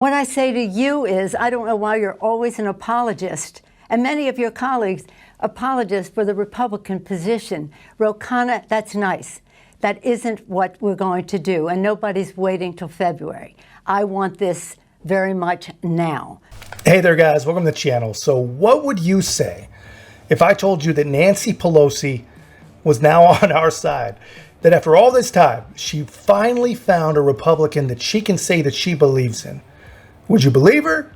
What I say to you is, I don't know why you're always an apologist, and many of your colleagues apologists for the Republican position. Ro Khanna, that's nice. That isn't what we're going to do, and nobody's waiting till February. I want this very much now. Hey there, guys. Welcome to the channel. So what would you say if I told you that Nancy Pelosi was now on our side? That after all this time, she finally found a Republican that she can say that she believes in. Would you believe her?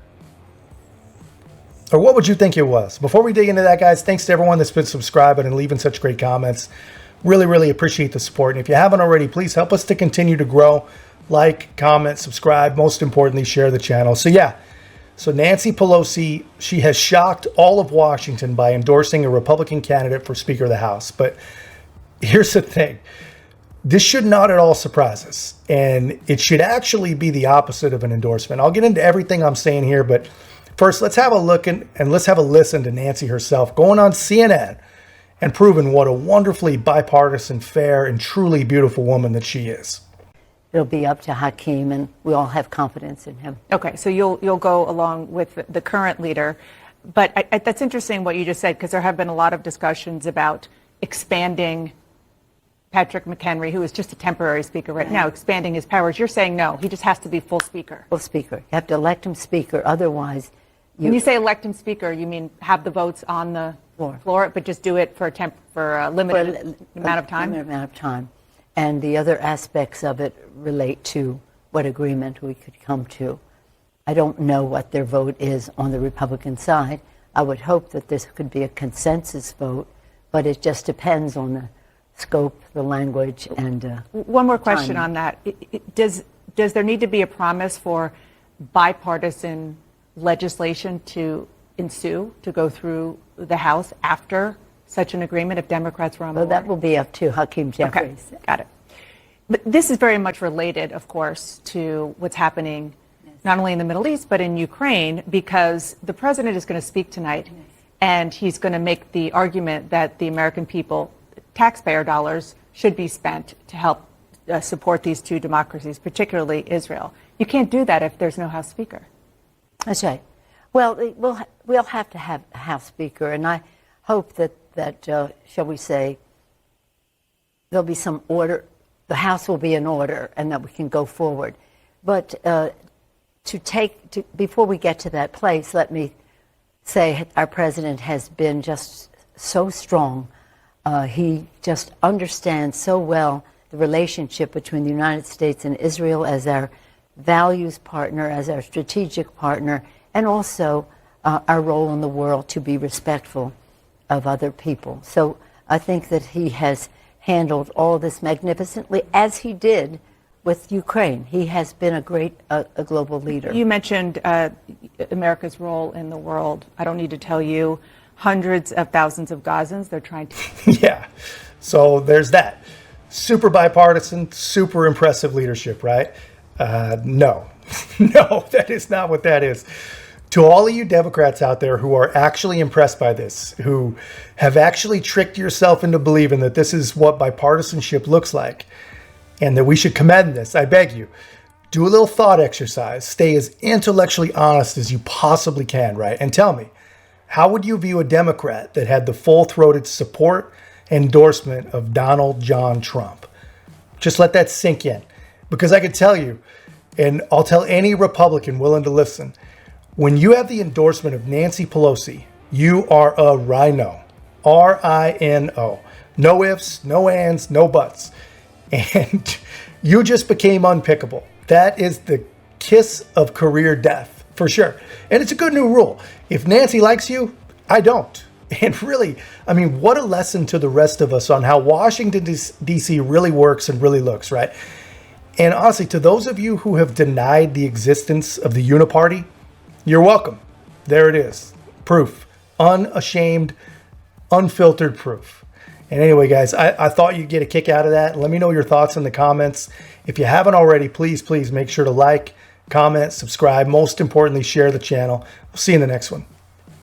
Or what would you think it was? Before we dig into that, guys, thanks to everyone that's been subscribing and leaving such great comments. Really appreciate the support. And if you haven't already, please help us to continue to grow. Like, comment, subscribe. Most importantly, share the channel. So Nancy Pelosi, she has shocked all of Washington by endorsing a Republican candidate for Speaker of the House. But here's the thing. This should not at all surprise us, and it should actually be the opposite of an endorsement. I'll get into everything I'm saying here, but first, let's have a look and let's have a listen to Nancy herself going on CNN and proving what a wonderfully bipartisan, fair, and truly beautiful woman that she is. It'll be up to Hakeem, and we all have confidence in him. Okay, so you'll go along with the current leader, but that's interesting what you just said, because there have been a lot of discussions about expanding Patrick McKenry, who is just a temporary speaker right now, expanding his powers. You're saying no, he just has to be full speaker. Full speaker. You have to elect him speaker, otherwise... When you say elect him speaker, you mean have the votes on the floor, but just do it for a limited amount of time? Limited amount of time. And the other aspects of it relate to what agreement we could come to. I don't know what their vote is on the Republican side. I would hope that this could be a consensus vote, but it just depends on the scope, the language, and one more question timing. on that. Does there need to be a promise for bipartisan legislation to ensue, to go through the House after such an agreement if Democrats were on board? Well, that will be up to Hakeem Jeffries. Okay, got it. But this is very much related, of course, to what's happening not only in the Middle East, but in Ukraine, because the president is going to speak tonight, and he's going to make the argument that the American people, taxpayer dollars, should be spent to help support these two democracies, particularly Israel. You can't do that if there's no House Speaker. That's right. Well, we'll have to have a House Speaker, and I hope that shall we say, there'll be some order. The House will be in order, and that we can go forward. But before we get to that place, let me say our president has been just so strong. He just understands so well the relationship between the United States and Israel as our values partner, as our strategic partner, and also our role in the world to be respectful of other people. So I think that he has handled all this magnificently, as he did with Ukraine. He has been a great a global leader. You mentioned America's role in the world. I don't need to tell you, hundreds of thousands of Gazans, they're trying to... Yeah, so there's that. Super bipartisan, super impressive leadership, right? No, that is not what that is. To all of you Democrats out there who are actually impressed by this, who have actually tricked yourself into believing that this is what bipartisanship looks like, and that we should commend this, I beg you, do a little thought exercise. Stay as intellectually honest as you possibly can, right? And tell me, how would you view a Democrat that had the full-throated support and endorsement of Donald John Trump? Just let that sink in. Because I can tell you, and I'll tell any Republican willing to listen, when you have the endorsement of Nancy Pelosi, you are a rhino. R-I-N-O. No ifs, no ands, no buts. And you just became unpickable. That is the kiss of career death, for sure. And it's a good new rule. If Nancy likes you, I don't. And really, I mean, what a lesson to the rest of us on how Washington, D.C. really works and really looks, right? And honestly, to those of you who have denied the existence of the Uniparty, you're welcome. There it is. Proof. Unashamed, unfiltered proof. And anyway, guys, I thought you'd get a kick out of that. Let me know your thoughts in the comments. If you haven't already, please make sure to like, comment, subscribe. Most importantly, share the channel. We'll see you in the next one.